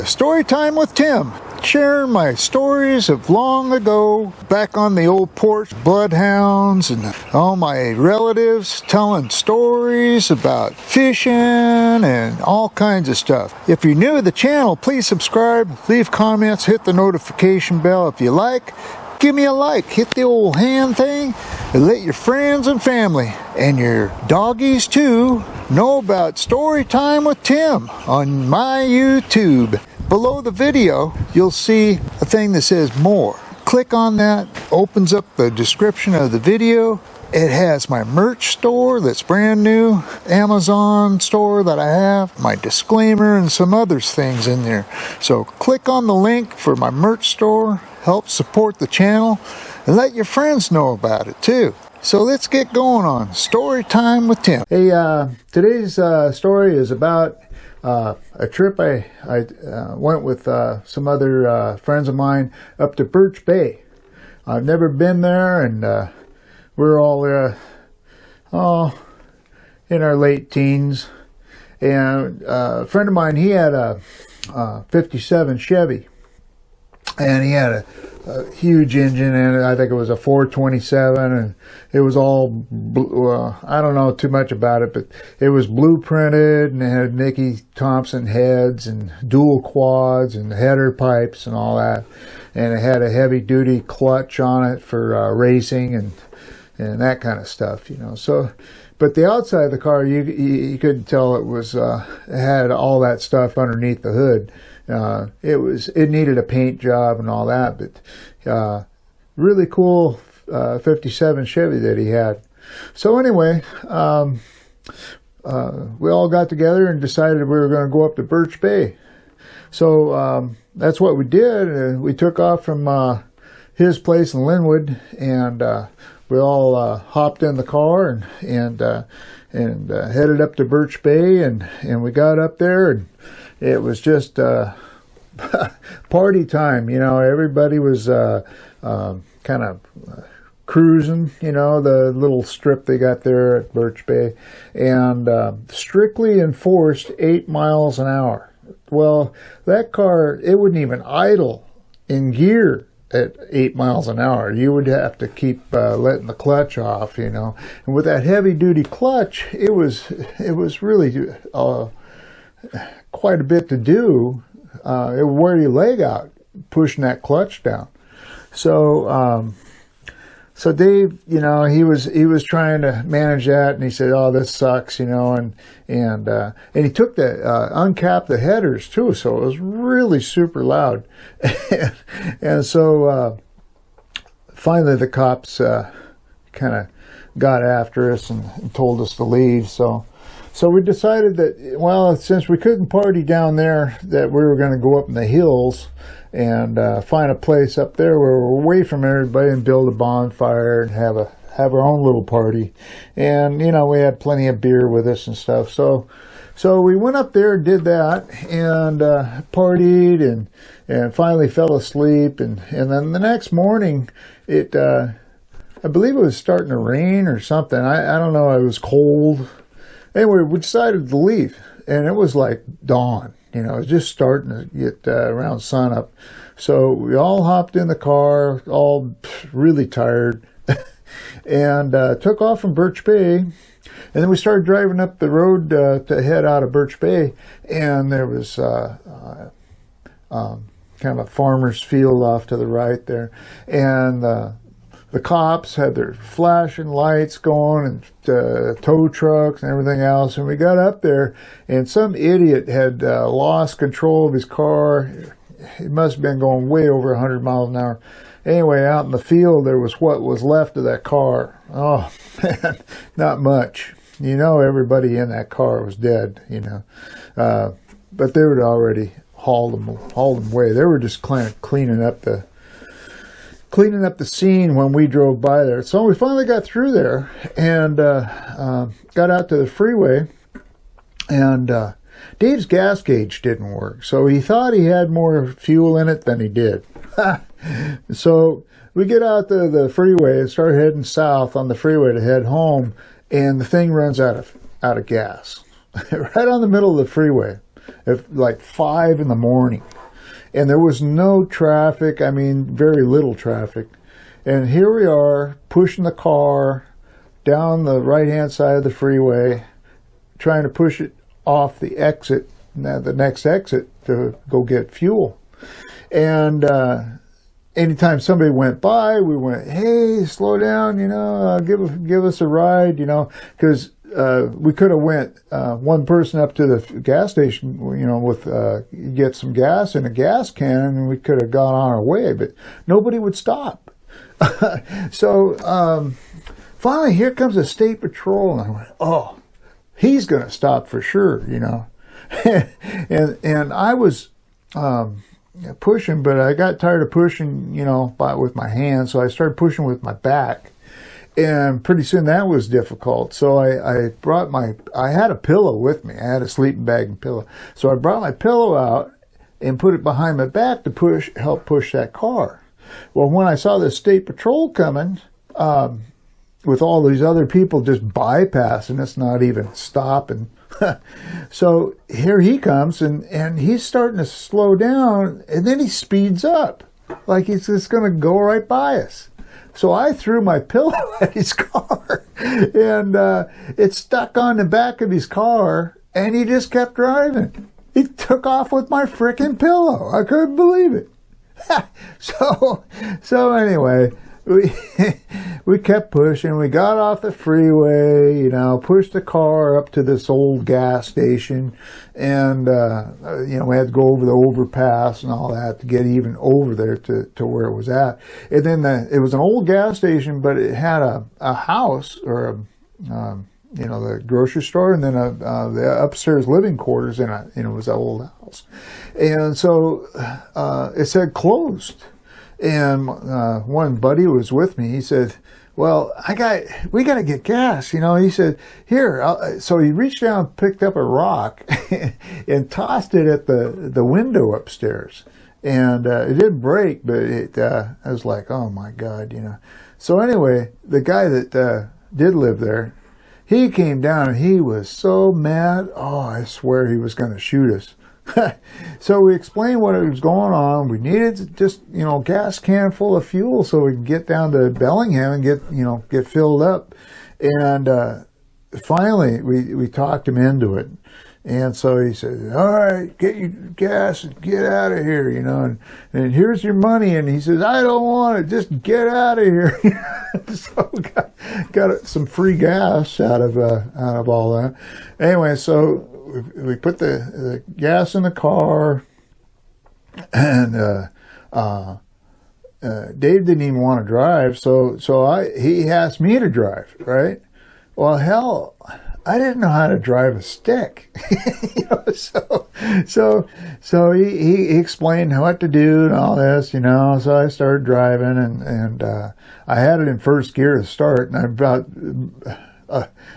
Storytime with Tim, sharing my stories of long ago, back on the old porch, bloodhounds and all my relatives telling stories about fishing and all kinds of stuff. If you're new to the channel, please subscribe, leave comments, hit the notification bell if you like. Give me a like, hit the old hand thing, and let your friends and family, and your doggies too, know about Storytime with Tim on my YouTube. Below the video, you'll see a thing that says more. Click on that, opens up the description of the video. It has my merch store that's brand new, Amazon store that I have, my disclaimer, and some other things in there. So click on the link for my merch store, help support the channel, and let your friends know about it too. So let's get going on Story Time with Tim. Hey, today's story is about a trip I went with some other friends of mine up to Berch Bay. I've never been there, and we're all in our late teens. And a friend of mine, he had a 57 Chevy, and he had a huge engine in it. I think it was a 427, and it was all I don't know too much about it, but it was blueprinted, and it had Nicky Thompson heads and dual quads and header pipes and all that, and it had a heavy duty clutch on it for racing and that kind of stuff, you know. So, but the outside of the car, you could tell it was it had all that stuff underneath the hood. It needed a paint job and all that, but really cool 57 Chevy that he had. So anyway, we all got together and decided we were going to go up to Berch Bay. So that's what we did. We took off from his place in Linwood, and we all hopped in the car and headed up to Berch Bay, and we got up there, and it was just party time, you know. Everybody was kind of cruising, you know, the little strip they got there at Berch Bay, and strictly enforced 8 miles an hour. Well, that car, it wouldn't even idle in gear at 8 miles an hour. You would have to keep letting the clutch off, you know. And with that heavy duty clutch, it was really quite a bit to do. It would wear your leg out pushing that clutch down. So Dave, you know, he was trying to manage that, and he said, "Oh, this sucks," you know, and he took the uncapped the headers too, so it was really super loud, and so finally the cops kind of got after us and told us to leave. So we decided that, well, since we couldn't party down there, that we were going to go up in the hills and find a place up there where we're away from everybody and build a bonfire and have our own little party. And, you know, we had plenty of beer with us and stuff. So we went up there and did that, and partied and finally fell asleep. And then the next morning, I believe it was starting to rain or something. I don't know. It was cold. Anyway, we decided to leave, and it was like dawn. You know, it was just starting to get around sunup. So we all hopped in the car, all really tired, and took off from Berch Bay. And then we started driving up the road to head out of Berch Bay, and there was kind of a farmer's field off to the right there. And the cops had their flashing lights going, and tow trucks and everything else. And we got up there, and some idiot had lost control of his car. It must have been going way over 100 miles an hour. Anyway, out in the field, there was what was left of that car. Oh, man, not much. You know, everybody in that car was dead, you know. But they would already hauled them away. They were just kind of cleaning up the scene when we drove by there. So we finally got through there and got out to the freeway, and Dave's gas gauge didn't work. So he thought he had more fuel in it than he did. So we get out to the freeway and start heading south on the freeway to head home, and the thing runs out of gas right on the middle of the freeway. like 5 in the morning. And there was no traffic, I mean, very little traffic. And here we are, pushing the car down the right-hand side of the freeway, trying to push it off the exit, the next exit, to go get fuel. And anytime somebody went by, we went, hey, slow down, you know, give us a ride, you know, because we could have went one person up to the gas station, you know, with get some gas in a gas can, and we could have gone on our way, but nobody would stop. So finally, here comes a state patrol, and I went, oh, he's going to stop for sure, you know. and I was pushing, but I got tired of pushing, you know, with my hands, so I started pushing with my back. And pretty soon that was difficult. So I had a pillow with me. I had a sleeping bag and pillow. So I brought my pillow out and put it behind my back to help push that car. Well, when I saw the state patrol coming, with all these other people just bypassing us, not even stopping. So here he comes, and he's starting to slow down, and then he speeds up like he's just going to go right by us. So I threw my pillow at his car, and it stuck on the back of his car, and he just kept driving. He took off with my frickin' pillow. I couldn't believe it. So anyway, we kept pushing. We got off the freeway, you know, pushed the car up to this old gas station, and you know, we had to go over the overpass and all that to get even over there to where it was at. And then it was an old gas station, but it had a house, or you know, the grocery store, and then the upstairs living quarters, and it was an old house. And so it said closed. And one buddy was with me. He said, well, we got to get gas, you know. He said, here. So he reached down and picked up a rock and tossed it at the window upstairs. And it didn't break, but I was like, oh my God, you know. So anyway, the guy that did live there, he came down and he was so mad. Oh, I swear he was going to shoot us. So we explained what was going on. We needed just, you know, gas can full of fuel so we could get down to Bellingham and get filled up. And finally, we talked him into it. And so he said, all right, get your gas and get out of here, you know, and here's your money. And he says, I don't want it, just get out of here. So we got some free gas out of all that. Anyway, so we put the gas in the car, and Dave didn't even want to drive, so he asked me to drive, right? Well, hell, I didn't know how to drive a stick, you know, so he explained what to do and all this, you know. So I started driving, and I had it in first gear to start, and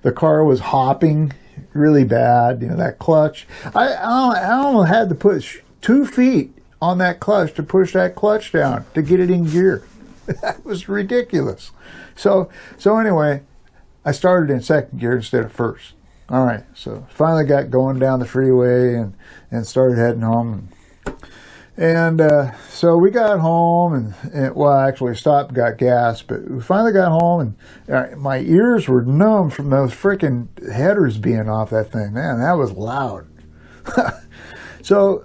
the car was hopping really bad, you know, that clutch. I almost had to push 2 feet on that clutch to push that clutch down to get it in gear. That was ridiculous. So anyway, I started in second gear instead of first. All right, so finally got going down the freeway and started heading home. And so we got home, and well, actually stopped and got gas, but we finally got home, and my ears were numb from those freaking headers being off that thing. Man, that was loud. So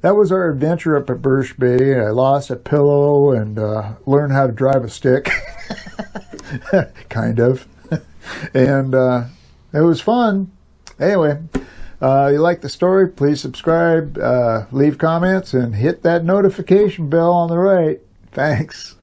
that was our adventure up at Berch Bay. I lost a pillow and learned how to drive a stick, kind of. And it was fun. Anyway, you like the story, please subscribe, leave comments, and hit that notification bell on the right. Thanks.